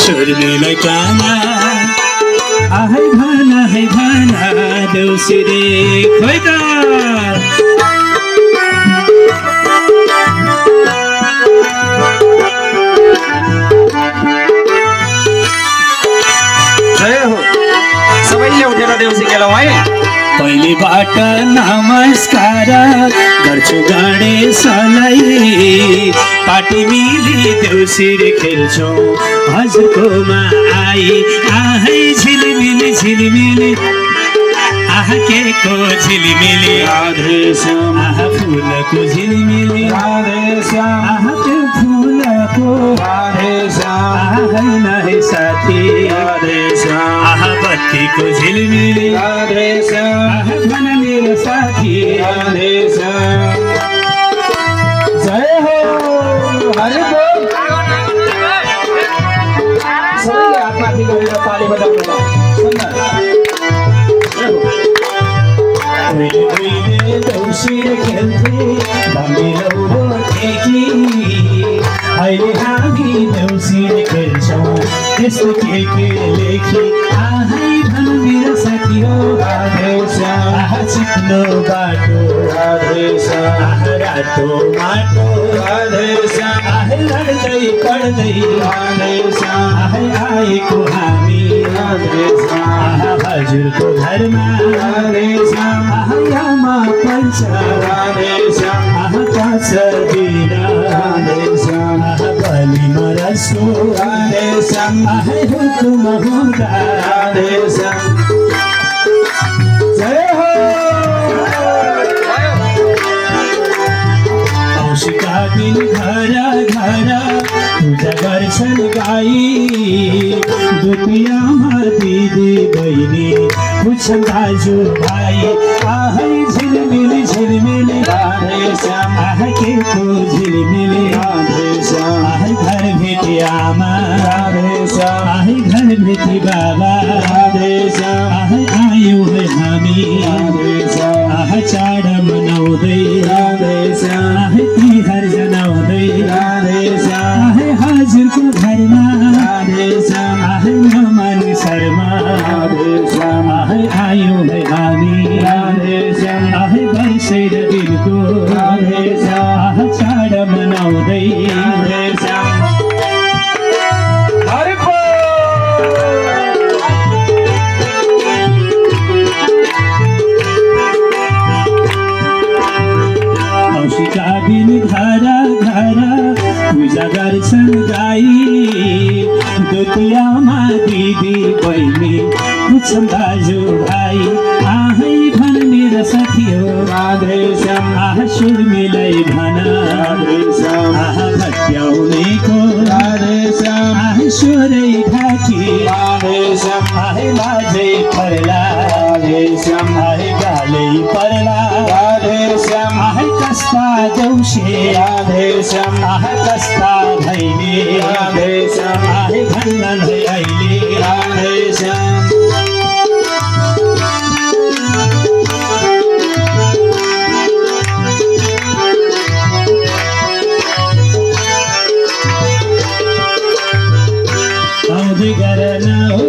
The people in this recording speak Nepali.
सुरमेलाई काना आहै भाना देउसिरे खोइ त सबैले उठेर देउसी खेलौँ है। पहिलेबाट नमस्कार गर्छु गणेशलाई पाटी मिली देउसिरे खेल्छौँ हजुरकोमा आई आहै झिलिमिली झिलिमिली आहा के को झिलिमिली राधेश्याम आहा फुलको झिलिमिली राधेश्याम आहा त्यो फुलको राधेश्याम आहा नै साथी राधेश्याम आहा बत्तीको झिलिमिली राधेश्याम आहा भन मेरो साथी राधेश्याम। जय हो हरि बोल। सबैले हातमाथि गरेर ताली बजाउनु ल। उहिले देउसिरे खेल्थे धमिलो रोटेकी अहिले हामी देउसिरे खेल्छौँ त्यस्तो के लेखी आहै भन मेरो साथी हो राधेश्याम आहा चिप्लो बाटो राधेश्याम आहा रातो माटो राधेश्याम आहै लड्दै पढ्दै राधेश्याम आहै आएको हामी राधेश्याम आहा हजुरको घरमा राधेश्याम आमा पञ्च राधेश्याम आहा पाँच दिन राधेश्याम आहा बलि मरसो राधेश्याम आहै हुकुम हुँदा राधेश्याम। जय हो औँसीका दिन घर घर पूजा गर्छन् गाई दुतियामा दिदी बहिनी पुच्छन् दाजु भाइ आहै झिलिमिली झिलिमिली राधेश्याम आहा के को झिलिमिली राधेश्याम आहै घर भेटी आमा राधेश्याम आहै घर भेटी बाबा राधेश्याम आहै आयौँ है हामी राधेश्याम आहा चाड मनाउँदै राधेश्याम आहै तिहार जनाउँदै राधेश्याम आहै हजुरको घरमा राधेश्याम आहै नमान शर्मा राधेश्याम आहै आयौँ है हामी राधेश्याम आहै वर्षेर दिनको राधेश्याम आहा चाड मनाउँदै राधेश्याम। हरि बोल। औँसीका दिन घर घर पूजा गर्छन् गाई दुतियामा दिदी बहिनी पुच्छन् दाजु भाइ आहै भन मेरो साथी हो राधेश्याम आहा सुरमेलाई भन राधेश्याम आहा भत्याउनेको राधेश्याम आहै स्वरै ढाकी राधेश्याम आहै लाजै पर्ला राधेश्याम आहै गालै पर्ला राधेश्याम आहै कस्ता देउसे राधेश्याम आहा कस्ता भैले राधेश्याम आहै भन्नन् है अहिले राधेश्याम। आउँदै गर न हो